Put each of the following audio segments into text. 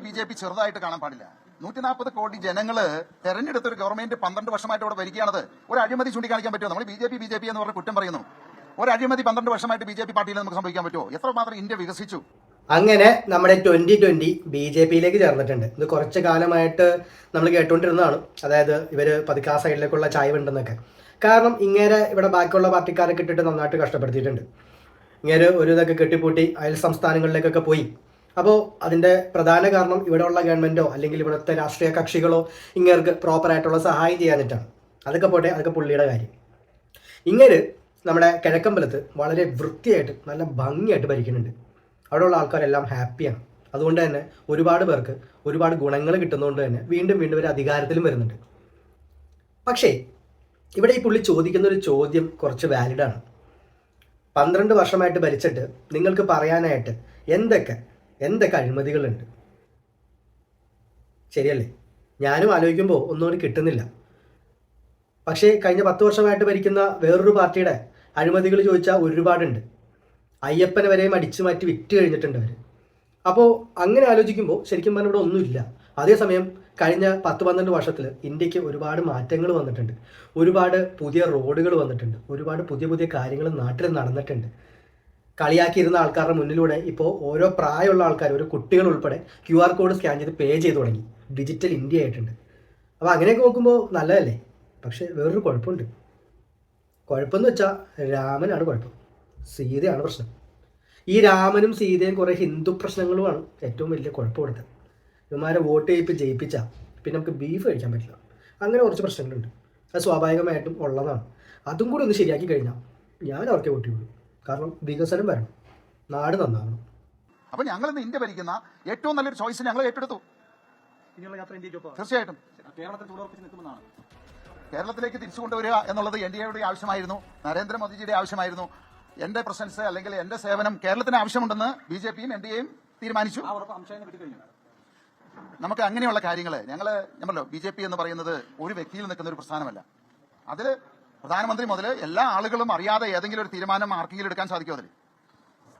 B J P ചെറുതായിട്ട് കാണാൻ പാടില്ല. 140 കോടി ജനങ്ങള് തെരഞ്ഞെടുത്ത ഒരു ഗവൺമെന്റ് 12 വർഷമായിട്ട് ഇവിടെ ഭരിക്കുകയാണത്. ഒരു അഴിമതി ചൂണ്ടിക്കാണിക്കാൻ പറ്റുമോ? നമ്മൾ ബി ജെ പി എന്ന് പറഞ്ഞ കുറ്റം പറയുന്നു. ഒരു അഴിമതി 12 വർഷമായിട്ട് ബി ജെ പി പാർട്ടിയിൽ നമുക്ക് സംഭവിക്കാൻ പറ്റുമോ? എത്രമാത്രം ഇന്ത്യ വികസിച്ചു. അങ്ങനെ നമ്മുടെ 2020 ബി ജെ പിയിലേക്ക് ചേർന്നിട്ടുണ്ട്. ഇത് കുറച്ച് കാലമായിട്ട് നമ്മൾ കേട്ടുകൊണ്ടിരുന്നതാണ്. അതായത് ഇവർ പതുക്കെ ആ സൈഡിലേക്കുള്ള ചായ്വ് ഉണ്ടെന്നൊക്കെ. കാരണം ഇങ്ങനെ ഇവിടെ ബാക്കിയുള്ള പാർട്ടിക്കാരൊക്കെ ഇട്ടിട്ട് നന്നായിട്ട് കഷ്ടപ്പെടുത്തിയിട്ടുണ്ട്. ഇങ്ങനെ ഒരു ഇതൊക്കെ കെട്ടിപ്പൂട്ടി അയൽ സംസ്ഥാനങ്ങളിലേക്കൊക്കെ പോയി. അപ്പോൾ അതിൻ്റെ പ്രധാന കാരണം ഇവിടെയുള്ള ഗവൺമെൻറ്റോ അല്ലെങ്കിൽ ഇവിടുത്തെ രാഷ്ട്രീയ കക്ഷികളോ ഇങ്ങേർക്ക് പ്രോപ്പറായിട്ടുള്ള സഹായം ചെയ്യാനിട്ടാണ്. അതൊക്കെ പോട്ടെ, അതൊക്കെ പുള്ളിയുടെ കാര്യം. ഇങ്ങനെ നമ്മുടെ കിഴക്കമ്പലത്ത് വളരെ വൃത്തിയായിട്ട് നല്ല ഭംഗിയായിട്ട് ഭരിക്കുന്നുണ്ട്. അവിടെയുള്ള ആൾക്കാരെല്ലാം ഹാപ്പിയാണ്. അതുകൊണ്ട് തന്നെ ഒരുപാട് പേർക്ക് ഒരുപാട് ഗുണങ്ങൾ കിട്ടുന്നതുകൊണ്ട് തന്നെ വീണ്ടും വീണ്ടും ഒരു അധികാരത്തിലും വരുന്നുണ്ട്. പക്ഷേ ഇവിടെ ഈ പുള്ളി ചോദിക്കുന്ന ഒരു ചോദ്യം കുറച്ച് വാലിഡാണ്. 12 വർഷമായിട്ട് ഭരിച്ചിട്ട് നിങ്ങൾക്ക് പറയാനായിട്ട് എന്തൊക്കെ അഴിമതികളുണ്ട്? ശരിയല്ലേ? ഞാനും ആലോചിക്കുമ്പോൾ ഒന്നും കിട്ടുന്നില്ല. പക്ഷേ കഴിഞ്ഞ 10 വർഷമായിട്ട് ഭരിക്കുന്ന വേറൊരു പാർട്ടിയുടെ അഴിമതികൾ ചോദിച്ചാൽ ഒരുപാടുണ്ട്. അയ്യപ്പനെ വരെയും അടിച്ചു മാറ്റി വിറ്റ് കഴിഞ്ഞിട്ടുണ്ട് അവർ. അപ്പോൾ അങ്ങനെ ആലോചിക്കുമ്പോൾ ശരിക്കും പറഞ്ഞാൽ ഇവിടെ ഒന്നുമില്ല. അതേസമയം കഴിഞ്ഞ 10-12 വർഷത്തിൽ ഇന്ത്യക്ക് ഒരുപാട് മാറ്റങ്ങൾ വന്നിട്ടുണ്ട്. ഒരുപാട് പുതിയ റോഡുകൾ വന്നിട്ടുണ്ട്. ഒരുപാട് പുതിയ കാര്യങ്ങൾ നാട്ടിൽ നടന്നിട്ടുണ്ട്. കളിയാക്കിയിരുന്ന ആൾക്കാരുടെ മുന്നിലൂടെ ഇപ്പോൾ ഓരോ പ്രായമുള്ള ആൾക്കാർ, ഒരു കുട്ടികൾ ഉൾപ്പെടെ QR കോഡ് സ്കാൻ ചെയ്ത് പേ ചെയ്ത് തുടങ്ങി. ഡിജിറ്റൽ ഇന്ത്യ ആയിട്ടുണ്ട്. അപ്പോൾ അങ്ങനെയൊക്കെ നോക്കുമ്പോൾ നല്ലതല്ലേ? പക്ഷേ വേറൊരു കുഴപ്പമുണ്ട്. കുഴപ്പമെന്ന് വെച്ചാൽ രാമനാണ് കുഴപ്പം, സീതയാണ് പ്രശ്നം. ഈ രാമനും സീതയും കുറേ ഹിന്ദു പ്രശ്നങ്ങളുമാണ് ഏറ്റവും വലിയ കുഴപ്പം കൊടുത്തത്. ഇവന്മാരെ വോട്ട് ജയിപ്പിച്ചാൽ പിന്നെ നമുക്ക് ബീഫ് കഴിക്കാൻ പറ്റില്ല. അങ്ങനെ കുറച്ച് പ്രശ്നങ്ങളുണ്ട്. അത് സ്വാഭാവികമായിട്ടും ഉള്ളതാണ്. അതും കൂടി ഒന്ന് ശരിയാക്കി കഴിഞ്ഞാൽ ഞാൻ അവർക്ക് വോട്ട് ചെയ്യുള്ളൂ. കാരണം വികസനം വരണം, നാട് നന്നാവണം. അപ്പൊ ഞങ്ങൾ ഇന്ന് ഇന്ത്യ ഭരിക്കുന്ന ഏറ്റവും നല്ലൊരു ചോയ്സ് ഞങ്ങൾ ഏറ്റെടുത്തു. തീർച്ചയായിട്ടും കേരളത്തിലേക്ക് തിരിച്ചു കൊണ്ടുവരിക എന്നുള്ളത് NDAയുടെ ആവശ്യമായിരുന്നു, നരേന്ദ്രമോദിജിയുടെ ആവശ്യമായിരുന്നു. എന്റെ പ്രസൻസ് അല്ലെങ്കിൽ എന്റെ സേവനം കേരളത്തിന് ആവശ്യമുണ്ടെന്ന് BJPയും NDAയും തീരുമാനിച്ചു. നമുക്ക് അങ്ങനെയുള്ള കാര്യങ്ങള് ഞമ്മല്ലോ BJP എന്ന് പറയുന്നത് ഒരു വ്യക്തിയിൽ നിൽക്കുന്ന ഒരു പ്രസ്ഥാനമല്ല. അതിൽ പ്രധാനമന്ത്രി മുതൽ എല്ലാ ആളുകളും അറിയാതെ ഏതെങ്കിലും ഒരു തീരുമാനം ആർക്കെങ്കിലും എടുക്കാൻ സാധിക്കും. അതിൽ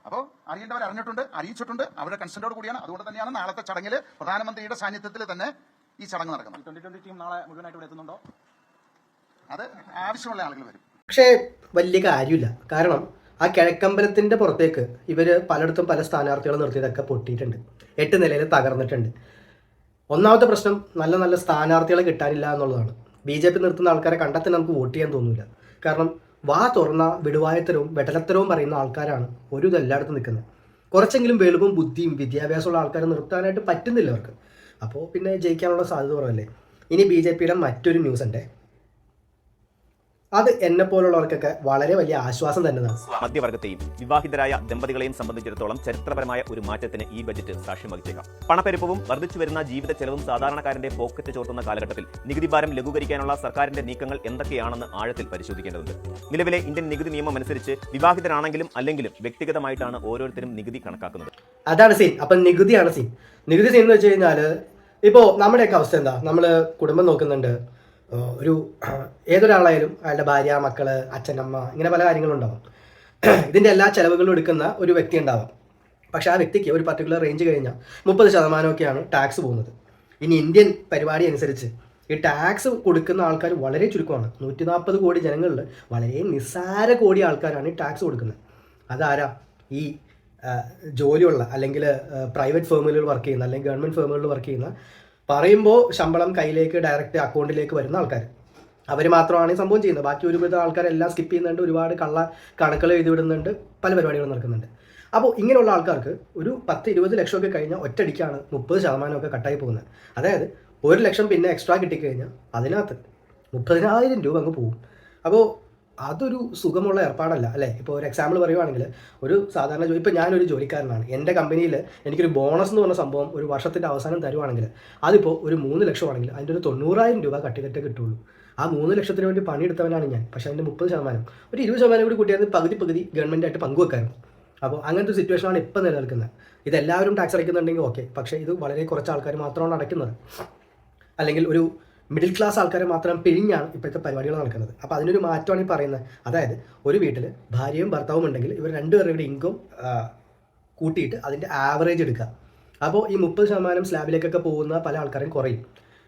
അപ്പോൾ അറിയേണ്ടവർ അറിഞ്ഞിട്ടുണ്ട്, അറിയിച്ചിട്ടുണ്ട്, അവരുടെ കൺസെന്റോട് കൂടിയാണ്. അതുകൊണ്ട് തന്നെയാണ് നാളത്തെ ചടങ്ങിൽ പ്രധാനമന്ത്രിയുടെ സാന്നിധ്യത്തിൽ തന്നെ ഈ ചടങ്ങ് നടക്കുന്നത്. 2020 ടീം നാളെ മുഴുവനായിട്ട് ഇവിടെ എത്തുന്നുണ്ടോ? അത് ആവശ്യമുള്ള ആളുകൾ വരും. പക്ഷേ വലിയ കാര്യമില്ല. കാരണം ആ കിഴക്കമ്പലത്തിൻ്റെ പുറത്തേക്ക് ഇവർ പലയിടത്തും പല സ്ഥാനാർത്ഥികൾ നിർത്തിയതൊക്കെ പൊട്ടിയിട്ടുണ്ട്. 8 നിലയിൽ തകർന്നിട്ടുണ്ട്. ഒന്നാമത്തെ പ്രശ്നം നല്ല നല്ല സ്ഥാനാർത്ഥികളെ കിട്ടാനില്ല എന്നുള്ളതാണ്. BJP നിർത്തുന്ന ആൾക്കാരെ കണ്ടെത്തി നമുക്ക് വോട്ട് ചെയ്യാൻ തോന്നില്ല. കാരണം വാ തുറന്ന വിടുവായത്തരവും വെടലത്തരവും പറയുന്ന ആൾക്കാരാണ് ഒരു ഇതെല്ലായിടത്തും നിൽക്കുന്നത്. കുറച്ചെങ്കിലും വെളുപ്പും ബുദ്ധിയും വിദ്യാഭ്യാസമുള്ള ആൾക്കാരെ നിർത്താനായിട്ട് പറ്റുന്നില്ല അവർക്ക്. അപ്പോൾ പിന്നെ ജയിക്കാനുള്ള സാധ്യത കുറവല്ലേ. ഇനി BJPയുടെ മറ്റൊരു ന്യൂസ് ഉണ്ട്. അത് എന്നെ പോലുള്ളവർക്കൊക്കെ വളരെ വലിയ ആശ്വാസം തന്നെയാണ്. മധ്യവർഗത്തെയും വിവാഹിതരായ ദമ്പതികളെയും സംബന്ധിച്ചിടത്തോളം ചരിത്രപരമായ ഒരു മാറ്റത്തിന് ഈ ബജറ്റ് സാക്ഷ്യം വഹിച്ചേക്കാം. പണപ്പെരുപ്പവും വർദ്ധിച്ചു വരുന്ന ജീവിത ചെലവും സാധാരണക്കാരന്റെ പോക്കറ്റ് ചോർത്തുന്ന കാലഘട്ടത്തിൽ നികുതി ഭാരം ലഘൂകരിക്കാനുള്ള സർക്കാരിന്റെ നീക്കങ്ങൾ എന്തൊക്കെയാണെന്ന് ആഴത്തിൽ പരിശോധിക്കേണ്ടതുണ്ട്. നിലവിലെ ഇന്ത്യൻ നികുതി നിയമം അനുസരിച്ച് വിവാഹിതരാണെങ്കിലും അല്ലെങ്കിലും വ്യക്തിഗതമായിട്ടാണ് ഓരോരുത്തരും നികുതി കണക്കാക്കുന്നത്. അതാണ് സീൻ. അപ്പം നികുതിയാണ് സീൻ. നികുതി സീൻ എന്ന് വെച്ച് കഴിഞ്ഞാൽ ഇപ്പോൾ നമ്മുടെയൊക്കെ അവസ്ഥ എന്താ? നമ്മൾ കുടുംബം നോക്കുന്നുണ്ട്. ഒരു ഏതൊരാളായാലും അയാളുടെ ഭാര്യ, മക്കള്, അച്ഛനമ്മ, ഇങ്ങനെ പല കാര്യങ്ങളുണ്ടാവും. ഇതിൻ്റെ എല്ലാ ചെലവുകളും എടുക്കുന്ന ഒരു വ്യക്തി ഉണ്ടാവാം. പക്ഷേ ആ വ്യക്തിക്ക് ഒരു പർട്ടിക്കുലർ റേഞ്ച് കഴിഞ്ഞാൽ 30% ടാക്സ് പോകുന്നത്. ഇനി ഇന്ത്യൻ പരിപാടി അനുസരിച്ച് ഈ ടാക്സ് കൊടുക്കുന്ന ആൾക്കാർ വളരെ ചുരുക്കമാണ്. 140 കോടി ജനങ്ങളിൽ വളരെ നിസ്സാര കോടി ആൾക്കാരാണ് ഈ ടാക്സ് കൊടുക്കുന്നത്. അതാരാ? ഈ ജോലിയുള്ള അല്ലെങ്കിൽ പ്രൈവറ്റ് ഫേമുകളിൽ വർക്ക് ചെയ്യുന്ന അല്ലെങ്കിൽ ഗവൺമെൻറ് ഫേമുകളിൽ വർക്ക് ചെയ്യുന്ന, പറയുമ്പോൾ ശമ്പളം കയ്യിലേക്ക് ഡയറക്റ്റ് അക്കൗണ്ടിലേക്ക് വരുന്ന ആൾക്കാർ. അവർ മാത്രമാണ് ഈ സംഭവം ചെയ്യുന്നത്. ബാക്കി ഒരുവിധ ആൾക്കാരെല്ലാം സ്കിപ്പ് ചെയ്യുന്നുണ്ട്. ഒരുപാട് കള്ള കണക്കുകൾ എഴുതി വിടുന്നുണ്ട്. പല പരിപാടികളും നടക്കുന്നുണ്ട്. അപ്പോൾ ഇങ്ങനെയുള്ള ആൾക്കാർക്ക് ഒരു 10-20 ലക്ഷമൊക്കെ കഴിഞ്ഞാൽ ഒറ്റയടിക്കാണ് 30% കട്ടായി പോകുന്നത്. അതായത് 1 ലക്ഷം പിന്നെ എക്സ്ട്രാ കിട്ടിക്കഴിഞ്ഞാൽ അതിനകത്ത് 30,000 രൂപ അങ്ങ് പോകും. അപ്പോൾ അതൊരു സുഖമുള്ള ഏർപ്പാടല്ല അല്ലേ? ഇപ്പോൾ ഒരു എക്സാമ്പിൾ പറയുവാണെങ്കിൽ, ഒരു സാധാരണ ഇപ്പോൾ ഞാനൊരു ജോലിക്കാരനാണ്. എൻ്റെ കമ്പനിയിൽ എനിക്കൊരു ബോണസ് എന്ന് പറഞ്ഞ സംഭവം ഒരു വർഷത്തിൻ്റെ അവസാനം തരുവാണെങ്കിൽ അതിപ്പോൾ ഒരു 3 ലക്ഷമാണെങ്കിൽ അതിൻ്റെ ഒരു 90,000 രൂപ കട്ടിക്കറ്റേ കിട്ടുള്ളൂ. ആ 3 ലക്ഷത്തിന് വേണ്ടി പണിയെടുത്തവനാണ് ഞാൻ. പക്ഷേ അതിൻ്റെ 30%, ഒരു 20% കൂടി കൂട്ടിയാൽ പകുതി ഗവൺമെൻറ്റായിട്ട് പങ്കുവെക്കായിരുന്നു. അപ്പോൾ അങ്ങനത്തെ ഒരു സിറ്റുവേഷനാണ് ഇപ്പോൾ നിലനിൽക്കുന്നത്. ഇതെല്ലാവരും ടാക്സ് അടയ്ക്കുന്നുണ്ടെങ്കിൽ ഓക്കെ, പക്ഷേ ഇത് വളരെ കുറച്ച് ആൾക്കാർ മാത്രമാണ് അടയ്ക്കുന്നത്. അല്ലെങ്കിൽ ഒരു മിഡിൽ ക്ലാസ് ആൾക്കാരെ മാത്രം പിഴിഞ്ഞാണ് ഇപ്പോഴത്തെ പരിപാടികൾ നടക്കുന്നത്. അപ്പോൾ അതിനൊരു മാറ്റമാണ് ഈ പറയുന്നത്. അതായത് ഒരു വീട്ടിൽ ഭാര്യയും ഭർത്താവും ഉണ്ടെങ്കിൽ ഇവർ രണ്ടുപേരുടെ ഇൻകം കൂട്ടിയിട്ട് അതിൻ്റെ ആവറേജ് എടുക്കുക. അപ്പോൾ ഈ 30% സ്ലാബിലേക്കൊക്കെ പോകുന്ന പല ആൾക്കാരും കുറയും.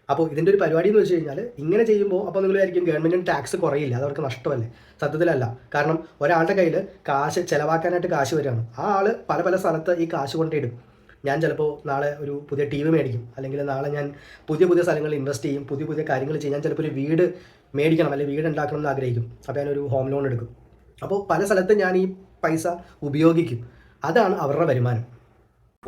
അപ്പോൾ ഇതിൻ്റെ ഒരു പരിപാടി എന്ന് വെച്ച് കഴിഞ്ഞാൽ ഇങ്ങനെ ചെയ്യുമ്പോൾ അപ്പോൾ നിങ്ങൾ വിചാരിക്കും ഗവൺമെൻറ്റിന് ടാക്സ് കുറയില്ല, അതവർക്ക് നഷ്ടമല്ലേ? സത്യത്തിലല്ല. കാരണം ഒരാളുടെ കയ്യിൽ കാശ് ചിലവാക്കാനായിട്ട് കാശ് വരികയാണ്. ആ ആൾ പല പല സ്ഥലത്ത് ഈ കാശ് കൊണ്ടിടും. ഞാൻ ചിലപ്പോൾ നാളെ ഒരു പുതിയ TV മേടിക്കും, അല്ലെങ്കിൽ നാളെ ഞാൻ പുതിയ പുതിയ സ്ഥലങ്ങളിൽ ഇൻവെസ്റ്റ് ചെയ്യും, പുതിയ പുതിയ കാര്യങ്ങൾ ചെയ്യും. ഞാൻ ചിലപ്പോൾ ഒരു വീട് മേടിക്കണം അല്ലെങ്കിൽ വീട് ഉണ്ടാക്കണം എന്ന് ആഗ്രഹിക്കും. അപ്പോൾ ഞാനൊരു ഹോം ലോൺ എടുക്കും. അപ്പോൾ പല സ്ഥലത്തും ഞാൻ ഈ പൈസ ഉപയോഗിക്കും. അതാണ് അവരുടെ വരുമാനം.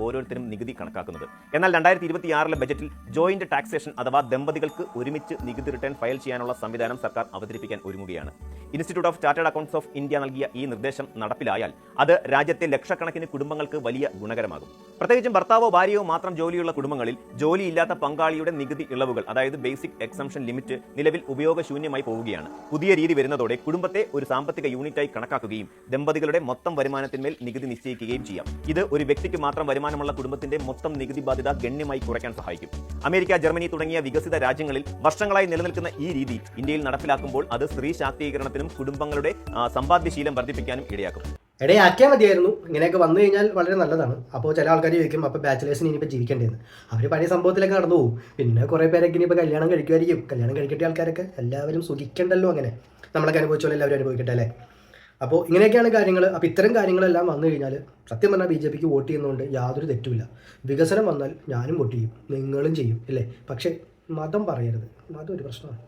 ഓരോരുത്തരും നികുതി കണക്കാക്കുന്നത്. എന്നാൽ 2026 ബജറ്റിൽ ജോയിന്റ് ടാക്സേഷൻ അഥവാ ദമ്പതികൾക്ക് ഒരുമിച്ച് നികുതി റിട്ടേൺ ഫയൽ ചെയ്യാനുള്ള സംവിധാനം സർക്കാർ അവതരിപ്പിക്കാൻ ഒരുങ്ങുകയാണ്. Institute of chartered accounts of India നൽകിയ ഈ നിർദ്ദേശം നടപ്പിലായാൽ അത് രാജ്യത്തെ ലക്ഷക്കണക്കിന് കുടുംബങ്ങൾക്ക് വലിയ ഗുണകരമാകും. പ്രത്യേകിച്ചും ഭർത്താവോ ഭാര്യയോ മാത്രം ജോലിയുള്ള കുടുംബങ്ങളിൽ ജോലിയില്ലാത്ത പങ്കാളിയുടെ നികുതി ഇളവുകൾ, അതായത് ബേസിക് എക്സംഷൻ ലിമിറ്റ്, നിലവിൽ ഉപയോഗശൂന്യമായി പോവുകയാണ്. പുതിയ രീതി വരുന്നതോടെ കുടുംബത്തെ ഒരു സാമ്പത്തിക യൂണിറ്റായി കണക്കാക്കുകയും ദമ്പതികളുടെ മൊത്തം വരുമാനത്തിന്മേൽ നികുതി നിശ്ചയിക്കുകയും ചെയ്യാം. ഇത് ഒരു വ്യക്തിക്ക് മാത്രം വരുമാനമുള്ള കുടുംബത്തിന്റെ മൊത്തം നികുതി ബാധ്യത ഗണ്യമായി കുറയ്ക്കാൻ സഹായിക്കും. അമേരിക്ക, ജർമ്മനി തുടങ്ങിയ വികസിത രാജ്യങ്ങളിൽ വർഷങ്ങളായി നിലനിൽക്കുന്ന ഈ രീതി ഇന്ത്യയിൽ നടപ്പിലാക്കുമ്പോൾ അത് സ്ത്രീ ശാക്തീകരണത്തിനും കുടുംബങ്ങളുടെ സമ്പാദ്യശീലം വർദ്ധിപ്പിക്കാനും ഇടയാക്കും. ഇടയാക്കിയാൽ മതിയായിരുന്നു. ഇങ്ങനെയൊക്കെ വന്നു കഴിഞ്ഞാൽ വളരെ നല്ലതാണ്. അപ്പോൾ ചില ആൾക്കാർ ചോദിക്കും, അപ്പോൾ ബാച്ചിലേഴ്സിന് ഇനിയിപ്പോൾ ജീവിക്കേണ്ടതെന്ന്. അവർ പഴയ സംഭവത്തിലൊക്കെ നടന്നു പോകും. പിന്നെ കുറേ പേരൊക്കെ ഇനിയിപ്പോൾ കല്യാണം കഴിക്കുമായിരിക്കും. കല്യാണം കഴിക്കട്ടെ ആൾക്കാരൊക്കെ. എല്ലാവരും സുഖിക്കണ്ടല്ലോ. അങ്ങനെ നമ്മളൊക്കെ അനുഭവിച്ചോളൂ, എല്ലാവരും അനുഭവിക്കട്ടെ അല്ലേ? അപ്പോൾ ഇങ്ങനെയൊക്കെയാണ് കാര്യങ്ങൾ. അപ്പോൾ ഇത്തരം കാര്യങ്ങളെല്ലാം വന്നു കഴിഞ്ഞാൽ സത്യം പറഞ്ഞാൽ BJPക്ക് വോട്ട് ചെയ്യുന്നതുകൊണ്ട് യാതൊരു തെറ്റുമില്ല. വികസനം വന്നാൽ ഞാനും വോട്ട് ചെയ്യും, നിങ്ങളും ചെയ്യും, ഇല്ലേ? പക്ഷേ മതം പറയരുത്. മതം ഒരു പ്രശ്നമാണ്.